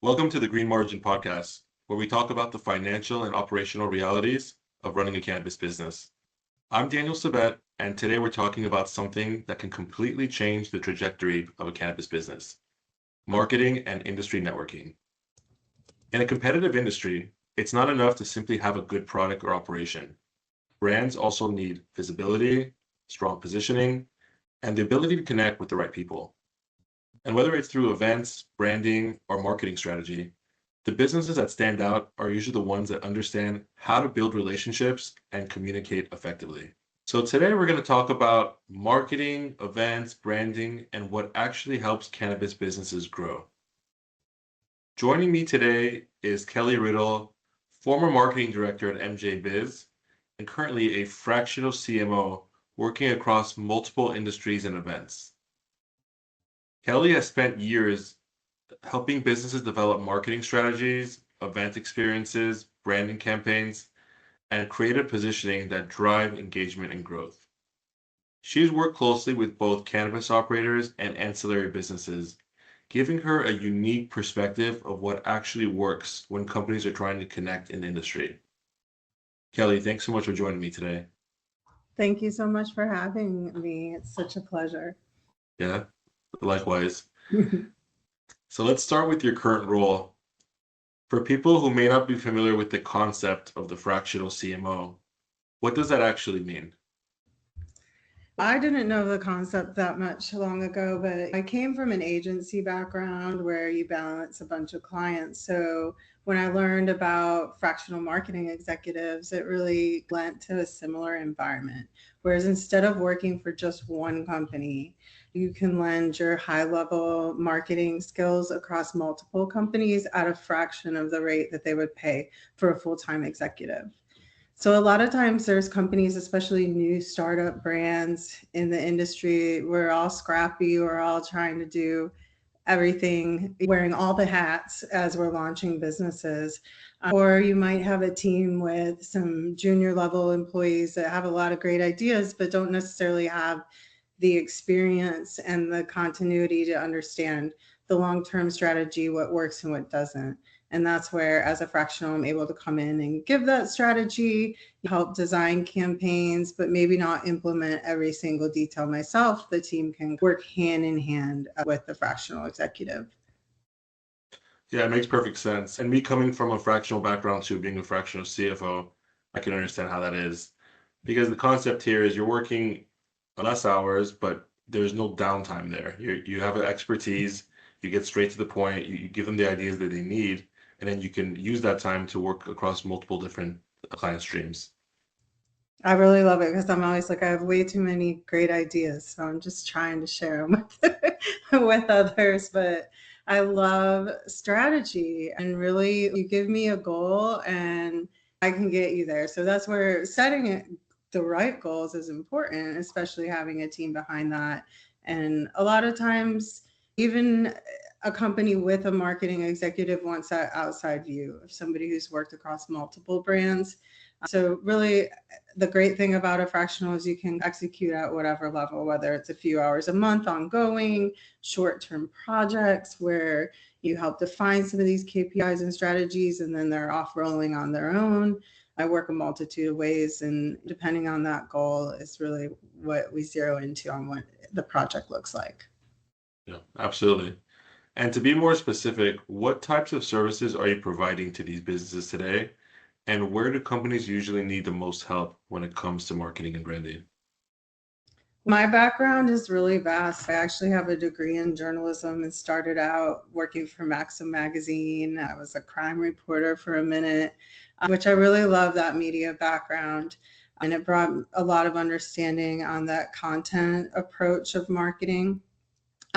Welcome to the Green Margin Podcast, where we talk about the financial and operational realities of running a cannabis business. I'm Daniel Sabet, and today we're talking about something that can completely change the trajectory of a cannabis business: marketing and industry networking. In a competitive industry, it's not enough to simply have a good product or operation. Brands also need visibility, strong positioning, and the ability to connect with the right people. And whether it's through events, branding, or marketing strategy, the businesses that stand out are usually the ones that understand how to build relationships and communicate effectively. So today we're going to talk about marketing, events, branding, and what actually helps cannabis businesses grow. Joining me today is Kelly Riddle, former marketing director at MJ Biz, and currently a fractional CMO working across multiple industries and events. Kelly has spent years helping businesses develop marketing strategies, event experiences, branding campaigns, and creative positioning that drive engagement and growth. She's worked closely with both cannabis operators and ancillary businesses, giving her a unique perspective of what actually works when companies are trying to connect in the industry. Kelly, thanks so much for joining me today. Thank you so much for having me. It's such a pleasure. Yeah, likewise. So let's start with your current role. For people who may not be familiar with the concept of the fractional CMO, what does that actually mean? I didn't know the concept that much long ago, but I came from an agency background where you balance a bunch of clients. So when I learned about fractional marketing executives, it really lent to a similar environment. Whereas instead of working for just one company, you can lend your high level marketing skills across multiple companies at a fraction of the rate that they would pay for a full time executive. So a lot of times there's companies, especially new startup brands in the industry, we're all scrappy, we're all trying to do everything, wearing all the hats as we're launching businesses. Or you might have a team with some junior level employees that have a lot of great ideas, but don't necessarily have the experience and the continuity to understand the long-term strategy, what works and what doesn't. And that's where, as a fractional, I'm able to come in and give that strategy, help design campaigns, but maybe not implement every single detail myself. The team can work hand in hand with the fractional executive. Yeah, it makes perfect sense. And me coming from a fractional background to being a fractional CFO, I can understand how that is. Because the concept here is you're working less hours, but there's no downtime there. You have an expertise, you get straight to the point, you give them the ideas that they need, and then you can use that time to work across multiple different client streams. I really love it because I'm always like, I have way too many great ideas. So I'm just trying to share them with others. But I love strategy, and really you give me a goal and I can get you there. So that's where setting it, the right goals is important, especially having a team behind that. And a lot of times, even a company with a marketing executive wants that outside view of somebody who's worked across multiple brands. So really, the great thing about a fractional is you can execute at whatever level, whether it's a few hours a month ongoing, short-term projects where you help define some of these KPIs and strategies, and then they're off rolling on their own. I work a multitude of ways, and depending on that goal is really what we zero into on what the project looks like. Yeah, absolutely. And to be more specific, what types of services are you providing to these businesses today? And where do companies usually need the most help when it comes to marketing and branding? My background is really vast. I actually have a degree in journalism and started out working for Maxim magazine. I was a crime reporter for a minute, which I really love that media background. And it brought a lot of understanding on that content approach of marketing.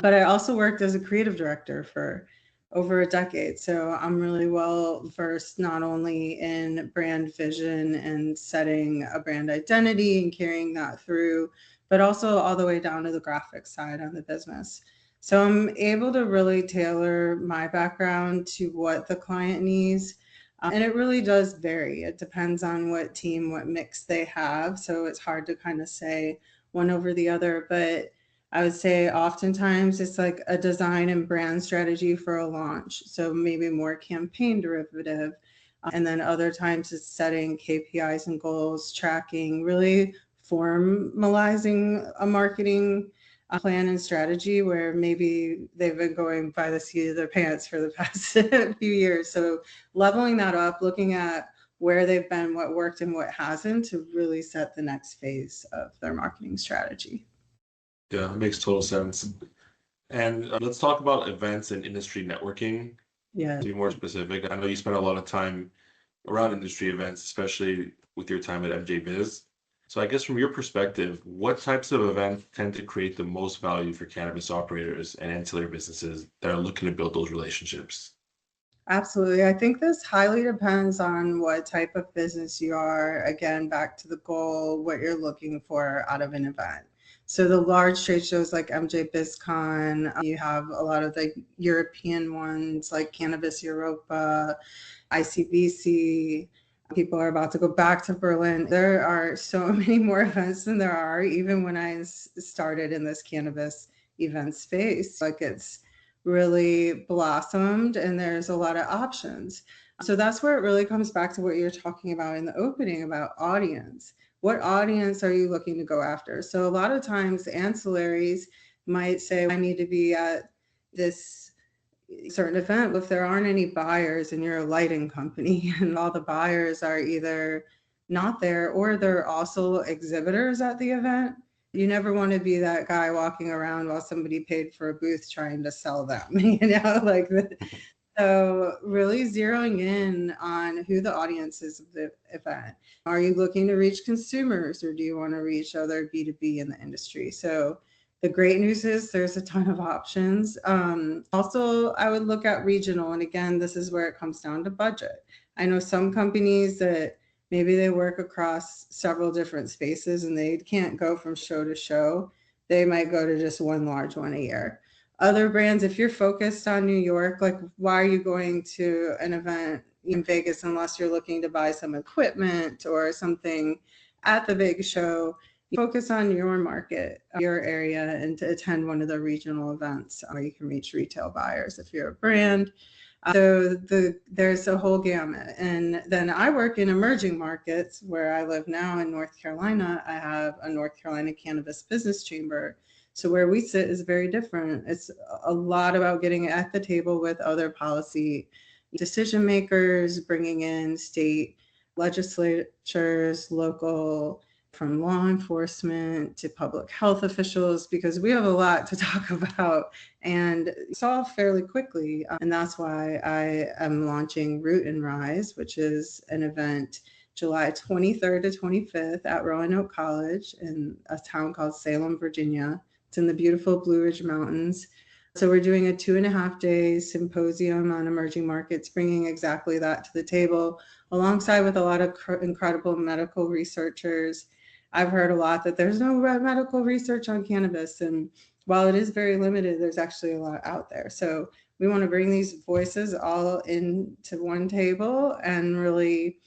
But I also worked as a creative director for over a decade. So I'm really well versed not only in brand vision and setting a brand identity and carrying that through, but also all the way down to the graphic side on the business. So I'm able to really tailor my background to what the client needs. And it really does vary. It depends on what team, what mix they have. So it's hard to kind of say one over the other. But I would say oftentimes it's like a design and brand strategy for a launch. So maybe more campaign derivative. And then other times it's setting KPIs and goals, tracking, really formalizing a marketing plan and strategy where maybe they've been going by the seat of their pants for the past few years. So leveling that up, looking at where they've been, what worked and what hasn't, to really set the next phase of their marketing strategy. Yeah, it makes total sense. And let's talk about events and industry networking. Yeah. To be more specific, I know you spent a lot of time around industry events, especially with your time at MJ Biz. So I guess from your perspective, what types of events tend to create the most value for cannabis operators and ancillary businesses that are looking to build those relationships? Absolutely. I think this highly depends on what type of business you are. Again, back to the goal, what you're looking for out of an event. So the large trade shows like MJ BizCon, you have a lot of the European ones like Cannabis Europa, ICBC. People are about to go back to Berlin. There are so many more events than there are, even when I started in this cannabis event space. Like it's really blossomed and there's a lot of options. So that's where it really comes back to what you're talking about in the opening about audience. What audience are you looking to go after? So a lot of times ancillaries might say, I need to be at this certain event. If there aren't any buyers and you're a lighting company and all the buyers are either not there or they're also exhibitors at the event, you never want to be that guy walking around while somebody paid for a booth trying to sell them, like so really zeroing in on who the audience is of the event. Are you looking to reach consumers or do you want to reach other B2B in the industry? So the great news is there's a ton of options. Also, I would look at regional. And again, this is where it comes down to budget. I know some companies that maybe they work across several different spaces and they can't go from show to show. They might go to just one large one a year. Other brands, if you're focused on New York, like why are you going to an event in Vegas unless you're looking to buy some equipment or something at the big show? You focus on your market, your area, and to attend one of the regional events where you can reach retail buyers if you're a brand. So there's a whole gamut. And then I work in emerging markets where I live now in North Carolina. I have a North Carolina Cannabis Business Chamber. So where we sit is very different. It's a lot about getting at the table with other policy decision makers, bringing in state legislatures, local, from law enforcement to public health officials, because we have a lot to talk about and solve fairly quickly. And that's why I am launching Root and Rise, which is an event July 23rd to 25th at Roanoke College in a town called Salem, Virginia. It's in the beautiful Blue Ridge Mountains. So we're doing a 2.5-day symposium on emerging markets, bringing exactly that to the table, alongside with a lot of incredible medical researchers. I've heard a lot that there's no medical research on cannabis. And while it is very limited, there's actually a lot out there. So we want to bring these voices all into one table and really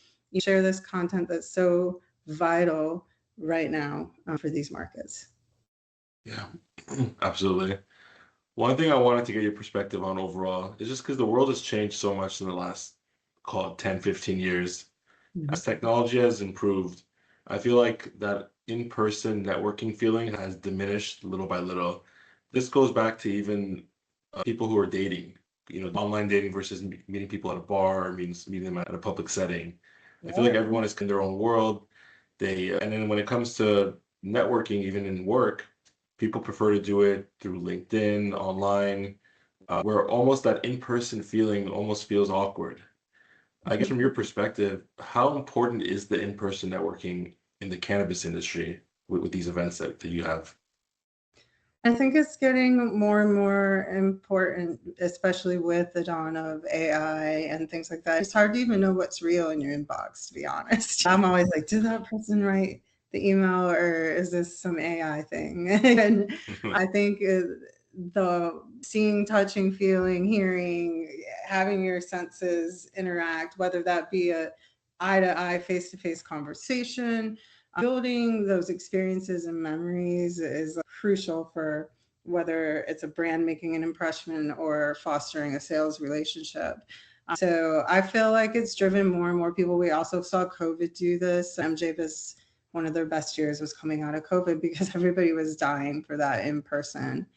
share this content that's so vital right now for these markets. Yeah, absolutely. One thing I wanted to get your perspective on overall is just because the world has changed so much in the last, call it 10, 15 years. As technology has improved, I feel like that in-person networking feeling has diminished little by little. This goes back to even people who are dating, online dating versus meeting people at a bar or meeting them at a public setting. I feel like everyone is in their own world. And then when it comes to networking, even in work, people prefer to do it through LinkedIn, online, where almost that in-person feeling almost feels awkward. I guess from your perspective, how important is the in-person networking in the cannabis industry with these events that you have? I think it's getting more and more important, especially with the dawn of AI and things like that. It's hard to even know what's real in your inbox, to be honest. I'm always like, did that person write the email or is this some AI thing? And I think the seeing, touching, feeling, hearing, having your senses interact, whether that be a eye-to-eye, face-to-face conversation, building those experiences and memories is crucial for whether it's a brand making an impression or fostering a sales relationship. So I feel like it's driven more and more people. We also saw COVID do this. MJ Biz, one of their best years was coming out of COVID because everybody was dying for that in person.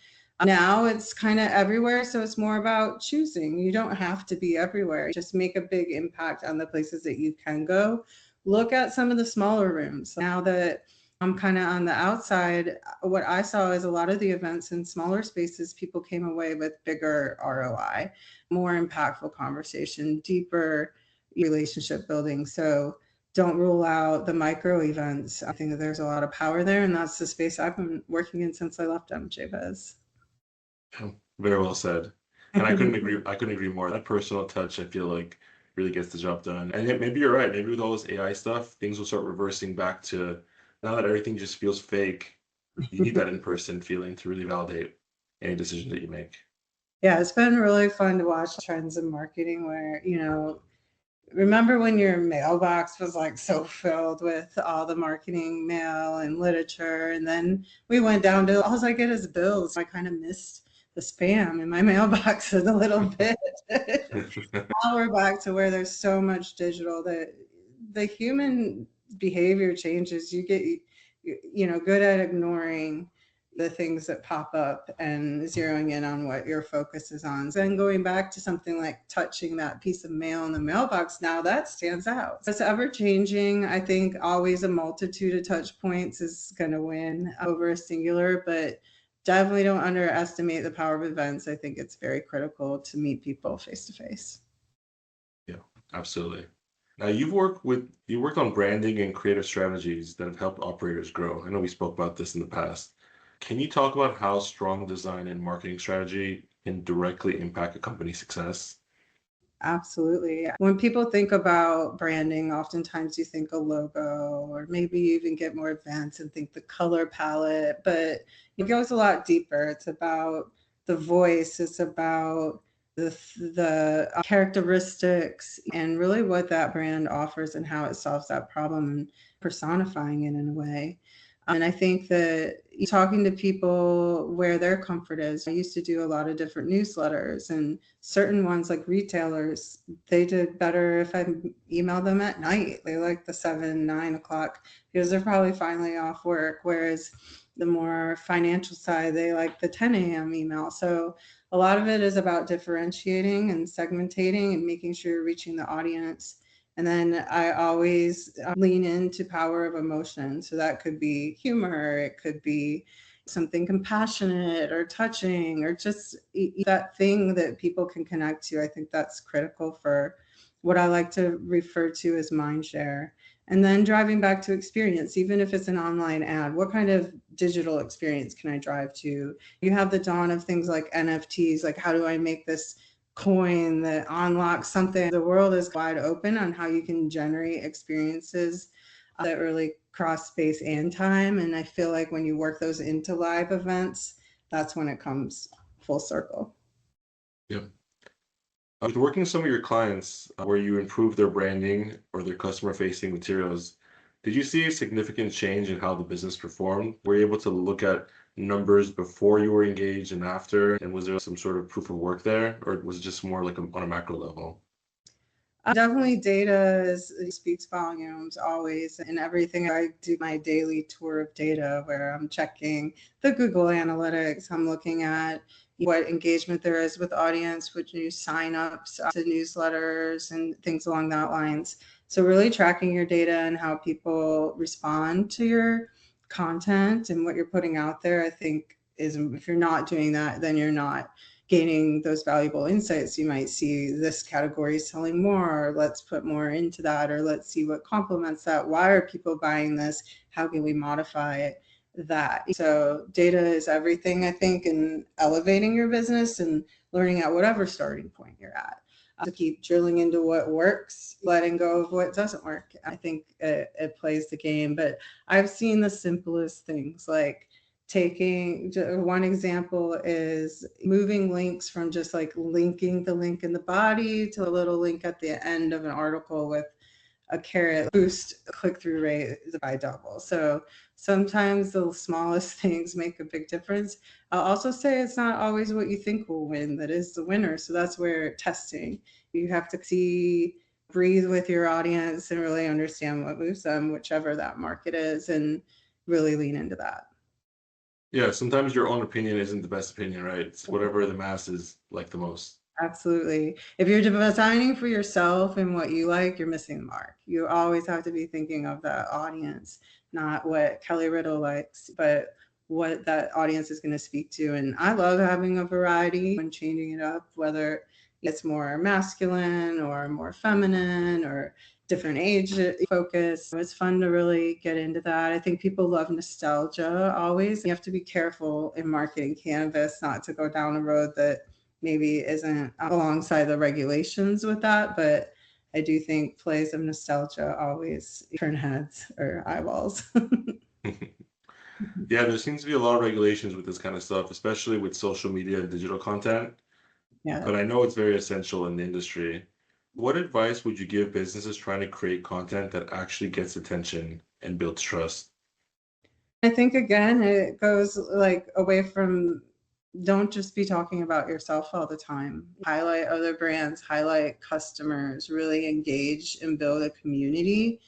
Now it's kind of everywhere. So it's more about choosing. You don't have to be everywhere. Just make a big impact on the places that you can go. Look at some of the smaller rooms. Now that I'm kind of on the outside, what I saw is a lot of the events in smaller spaces, people came away with bigger ROI, more impactful conversation, deeper relationship building. So don't rule out the micro events. I think that there's a lot of power there, and that's the space I've been working in since I left MJ Biz. Very well said. And I couldn't agree. I couldn't agree more. That personal touch, I feel like, really gets the job done. And yet, maybe you're right. Maybe with all this AI stuff, things will start reversing back to now that everything just feels fake. You need that in-person feeling to really validate any decision that you make. Yeah, it's been really fun to watch trends in marketing where, remember when your mailbox was like so filled with all the marketing mail and literature, and then we went down to all I get is bills. I kind of missed the spam in my mailbox a little bit. Now we're back to where there's so much digital that the human behavior changes. You get good at ignoring the things that pop up and zeroing in on what your focus is on. Then going back to something like touching that piece of mail in the mailbox, now that stands out. It's ever changing. I think always a multitude of touch points is going to win over a singular, but definitely don't underestimate the power of events. I think it's very critical to meet people face to face. Yeah, absolutely. Now you've worked on branding and creative strategies that have helped operators grow. I know we spoke about this in the past. Can you talk about how strong design and marketing strategy can directly impact a company's success? Absolutely. When people think about branding, oftentimes you think a logo, or maybe you even get more advanced and think the color palette, but it goes a lot deeper. It's about the voice, it's about the characteristics and really what that brand offers and how it solves that problem and personifying it in a way. And I think that talking to people where their comfort is. I used to do a lot of different newsletters, and certain ones like retailers, they did better if I emailed them at night. They like the 7, 9 o'clock because they're probably finally off work. Whereas the more financial side, they like the 10 a.m. email. So a lot of it is about differentiating and segmentating and making sure you're reaching the audience. And then I always lean into power of emotion. So that could be humor, it could be something compassionate or touching, or just that thing that people can connect to. I think that's critical for what I like to refer to as mind share. And then driving back to experience, even if it's an online ad, what kind of digital experience can I drive to? You have the dawn of things like NFTs, like how do I make this coin that unlocks something? The world is wide open on how you can generate experiences that really cross space and time. And I feel like when you work those into live events, that's when it comes full circle. Yeah. With working with some of your clients where you improve their branding or their customer facing materials, did you see a significant change in how the business performed? Were you able to look at numbers before you were engaged and after? And was there some sort of proof of work there? Or was it just more like on a macro level? Definitely data speaks volumes always, and everything. I do my daily tour of data where I'm checking the Google Analytics. I'm looking at what engagement there is with audience, which new signups to newsletters and things along that lines. So really tracking your data and how people respond to your content and what you're putting out there, I think is, if you're not doing that, then you're not gaining those valuable insights. You might see this category is selling more, or let's put more into that, or let's see what complements that. Why are people buying this? How can we modify that? So data is everything, I think, in elevating your business and learning at whatever starting point you're at. To keep drilling into what works, letting go of what doesn't work. I think it plays the game, but I've seen the simplest things like taking one example is moving links from just like linking the link in the body to a little link at the end of an article with a carrot boost click-through rate by double. So sometimes the smallest things make a big difference. I'll also say it's not always what you think will win that is the winner. So that's where testing, you have to see, breathe with your audience and really understand what moves them, whichever that market is, and really lean into that. Yeah, sometimes your own opinion isn't the best opinion, right? It's whatever the masses like the most. Absolutely. If you're designing for yourself and what you like, you're missing the mark. You always have to be thinking of that audience, not what Kelly Riddle likes, but what that audience is going to speak to. And I love having a variety and changing it up, whether it's more masculine or more feminine or different age focus. It's fun to really get into that. I think people love nostalgia always. You have to be careful in marketing cannabis not to go down a road that maybe isn't alongside the regulations with that, but I do think plays of nostalgia always turn heads or eyeballs. Yeah, there seems to be a lot of regulations with this kind of stuff, especially with social media and digital content, Yeah. but I know it's very essential in the industry. What advice would you give businesses trying to create content that actually gets attention and builds trust? I think again, it goes like away from, don't just be talking about yourself all the time. Highlight other brands, highlight customers, really engage and build a community.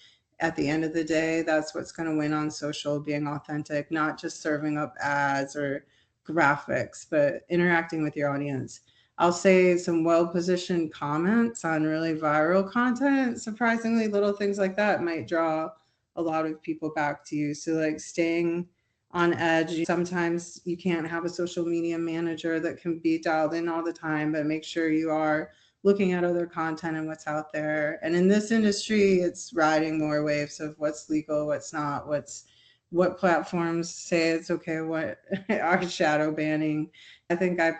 At the end of the day, that's what's going to win on social, being authentic, not just serving up ads or graphics, but interacting with your audience. I'll say some well-positioned comments on really viral content. Surprisingly, little things like that might draw a lot of people back to you. So like staying on edge. Sometimes you can't have a social media manager that can be dialed in all the time, but make sure you are looking at other content and what's out there. And in this industry, it's riding more waves of what's legal, what's not, what platforms say it's okay, what are shadow banning. I think I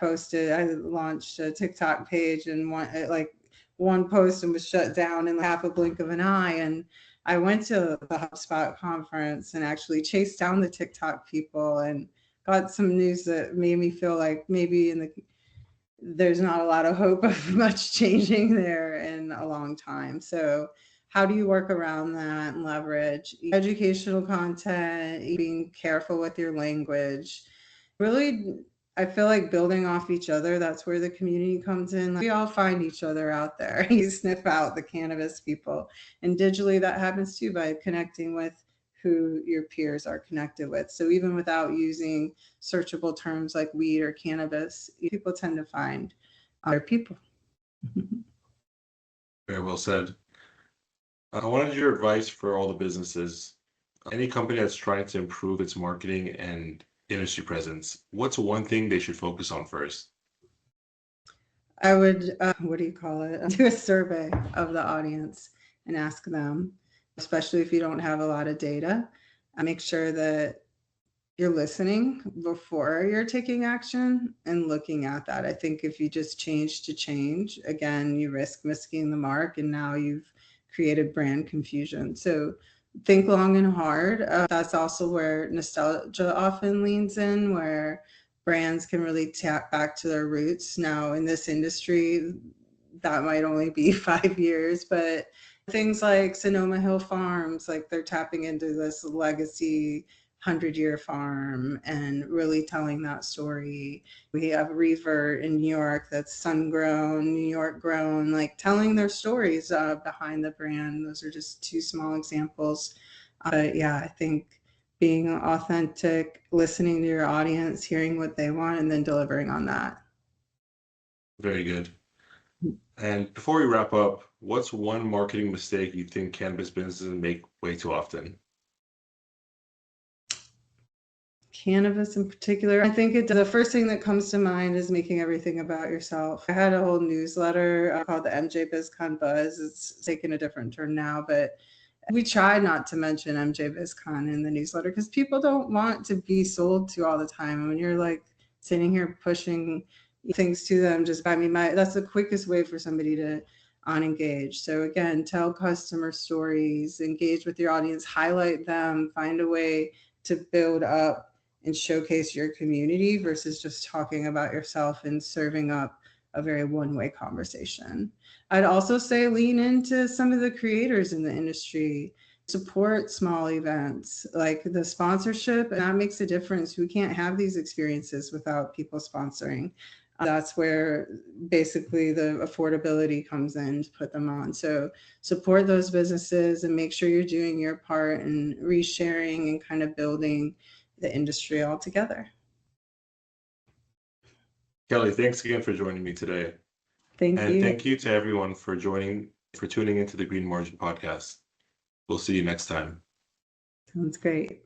launched a TikTok page and one post and was shut down in half a blink of an eye. And I went to the HubSpot conference and actually chased down the TikTok people and got some news that made me feel like maybe there's not a lot of hope of much changing there in a long time. So how do you work around that and leverage educational content, being careful with your language? Really, I feel like building off each other, that's where the community comes in. Like, we all find each other out there. You sniff out the cannabis people. And digitally, that happens too by connecting with who your peers are connected with. So even without using searchable terms like weed or cannabis, people tend to find other people. Very well said. I wanted your advice for all the businesses. Any company that's trying to improve its marketing and industry presence, what's one thing they should focus on first? I would, what do you call it? Do a survey of the audience and ask them, especially if you don't have a lot of data. Make sure that you're listening before you're taking action and looking at that. I think if you just change to change, again, you risk missing the mark and now you've created brand confusion. So think long and hard. That's also where nostalgia often leans in, where brands can really tap back to their roots. Now, in this industry, that might only be 5 years, but things like Sonoma Hill Farms, like they're tapping into this legacy 100-year farm and really telling that story. We have Reaver in New York that's sun grown, New York grown, like telling their stories behind the brand. Those are just two small examples. But yeah, I think being authentic, listening to your audience, hearing what they want, and then delivering on that. Very good. And before we wrap up, what's one marketing mistake you think cannabis businesses make way too often? Cannabis in particular, I think the first thing that comes to mind is making everything about yourself. I had a whole newsletter called the MJ Biz Buzz. It's taken a different turn now, but we try not to mention MJ BizCon in the newsletter because people don't want to be sold to all the time. And when you're like sitting here pushing things to them, just buy me that's the quickest way for somebody to unengage. So again, tell customer stories, engage with your audience, highlight them, find a way to build up and showcase your community versus just talking about yourself and serving up a very one-way conversation. I'd also say lean into some of the creators in the industry, support small events like the sponsorship, and that makes a difference. We can't have these experiences without people sponsoring. That's where basically the affordability comes in to put them on. So support those businesses and make sure you're doing your part and resharing and kind of building the industry all together. Kelly, thanks again for joining me today. Thank And you. thank you to everyone for tuning into the Green Margin Podcast. We'll see you next time. Sounds great.